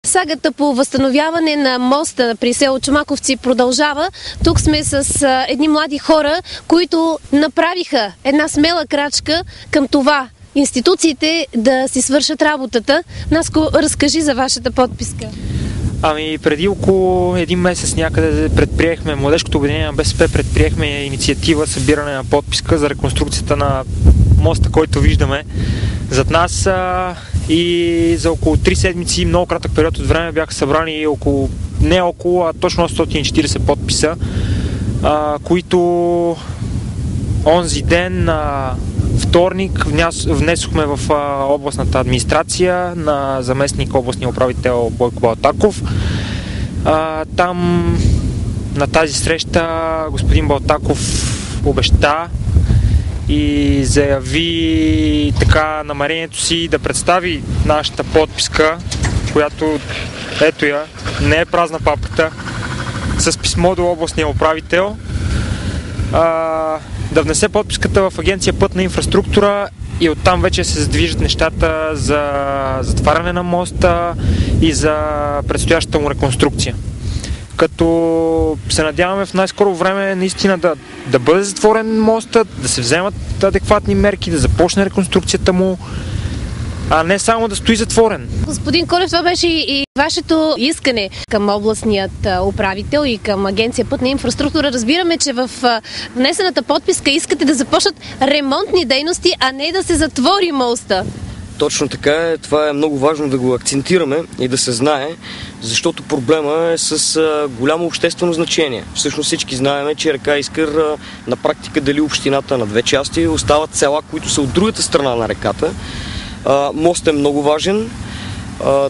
Сагата по възстановяване на моста при село Чомаковци продължава. Тук сме с едни млади хора, които направиха една смела крачка към това институциите да си свършат работата. Наско, разкажи за вашата подписка. Преди около един месец някъде предприехме, Младежкото обединение на БСП предприехме инициатива събиране на подписка за реконструкцията на моста, който виждаме зад нас, и за около 3 седмици, много кратък период от време, бяха събрани точно 140 подписа, които онзи ден, вторник, внесохме в областната администрация на заместник областния управител Бойко Балтаков. Там на тази среща господин Балтаков обеща и заяви намерението си да представи нашата подписка, която, ето я, не е празна папката, с писмо до областния управител, да внесе подписката в Агенция Пътна инфраструктура и оттам вече се задвижат нещата за затваряне на моста и за предстоящата му реконструкция. Като се надяваме в най-скоро време наистина да бъде затворен моста, да се вземат адекватни мерки, да започне реконструкцията му, а не само да стои затворен. Господин Колев, това беше и вашето искане към областният управител и към Агенция Пътна инфраструктура. Разбираме, че в внесената подписка искате да започнат ремонтни дейности, а не да се затвори моста. Точно така е. Това е много важно да го акцентираме и да се знае, защото проблема е с голямо обществено значение. Всъщност всички знаем, че река Искър на практика дели общината на две части. Остават села, които са от другата страна на реката. Мост е много важен.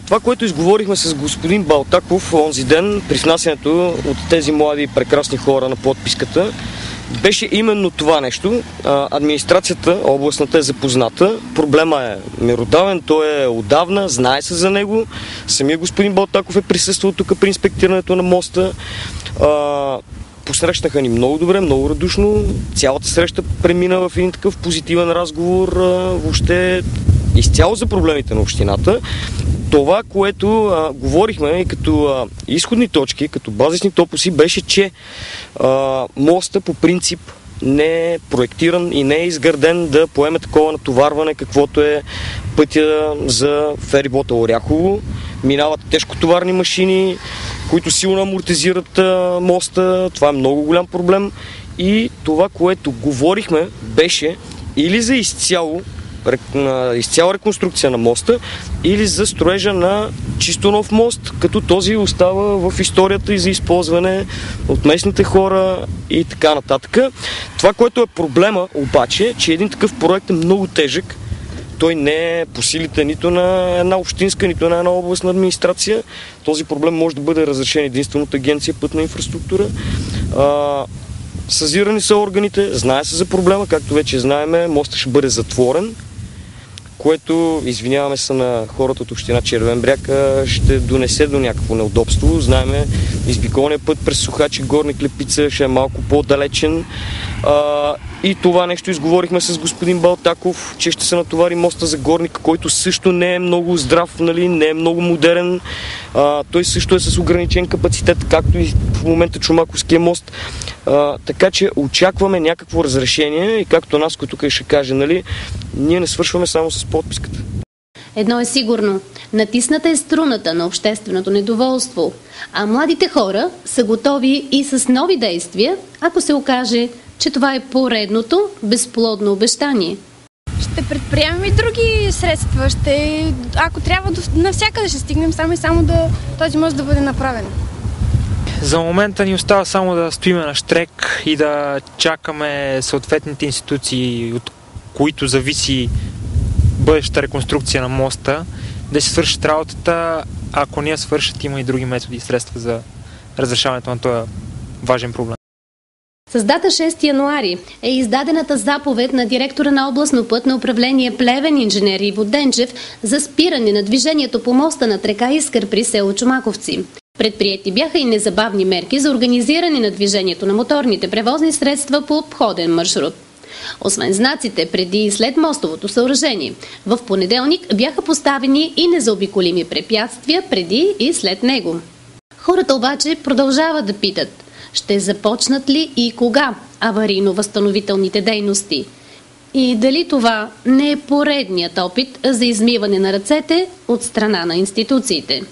Това, което изговорихме с господин Балтаков онзи ден при внасянето от тези млади и прекрасни хора на подписката, беше именно това нещо. Администрацията, областната, е запозната. Проблема е меродавен, той е отдавна, знае се за него. Самия господин Балтаков е присъствал тук при инспектирането на моста. Посрещнаха ни много добре, много радушно. Цялата среща премина в един такъв позитивен разговор, въобще изцяло за проблемите на общината. Това, което говорихме и като изходни точки, като базисни топоси, беше, че моста по принцип не е проектиран и не е изграден да поеме такова натоварване, каквото е пътя за ферибота Оряхово. Минават тежкотоварни машини, които силно амортизират моста. Това е много голям проблем. И това, което говорихме, беше или за изцяла реконструкция на моста, или за строежа на чисто нов мост, като този остава в историята и за използване от местните хора и така нататък. Това, което е проблема обаче, че един такъв проект е много тежък. Той не е по силите нито на една общинска, нито на една областна администрация. Този проблем може да бъде разрешен единствено от Агенция Пътна инфраструктура. Съзирани са органите, знае се за проблема, както вече знаеме, мостът ще бъде затворен, което, извиняваме се на хората от община Червен бряг, ще донесе до някакво неудобство. Знаеме, избиколният път през Сухачи, Горни Клепица ще е малко по-далечен. И това нещо изговорихме с господин Балтаков, че ще се натовари моста за Горник, който също не е много здрав, не е много модерен. Той също е с ограничен капацитет, както и в момента Чомаковския мост. Така че очакваме някакво разрешение и както Наско тук ще каже, ние не свършваме само с подписката. Едно е сигурно. Натисната е струната на общественото недоволство, а младите хора са готови и с нови действия, ако се окаже, че това е поредното безплодно обещание. Ще предприемем и други средства. Ако трябва, навсякъде ще стигнем само този мост да бъде направен. За момента ни остава само да стоиме на щрек и да чакаме съответните институции, от които зависи бъдещата реконструкция на моста, да си свършат работата. Ако не я свършат, има и други методи и средства за разрешаването на този важен проблем. С дата 6 януари е издадената заповед на директора на областно пътно управление Плевен инженер Иво Денчев за спиране на движението по моста над река Искър при село Чомаковци. Предприети бяха и незабавни мерки за организиране на движението на моторните превозни средства по обходен маршрут. Освен знаците преди и след мостовото съоръжение, в понеделник бяха поставени и незаобиколими препятствия преди и след него. Хората обаче продължават да питат, ще започнат ли и кога аварийно-възстановителните дейности? И дали това не е поредният опит за измиване на ръцете от страна на институциите?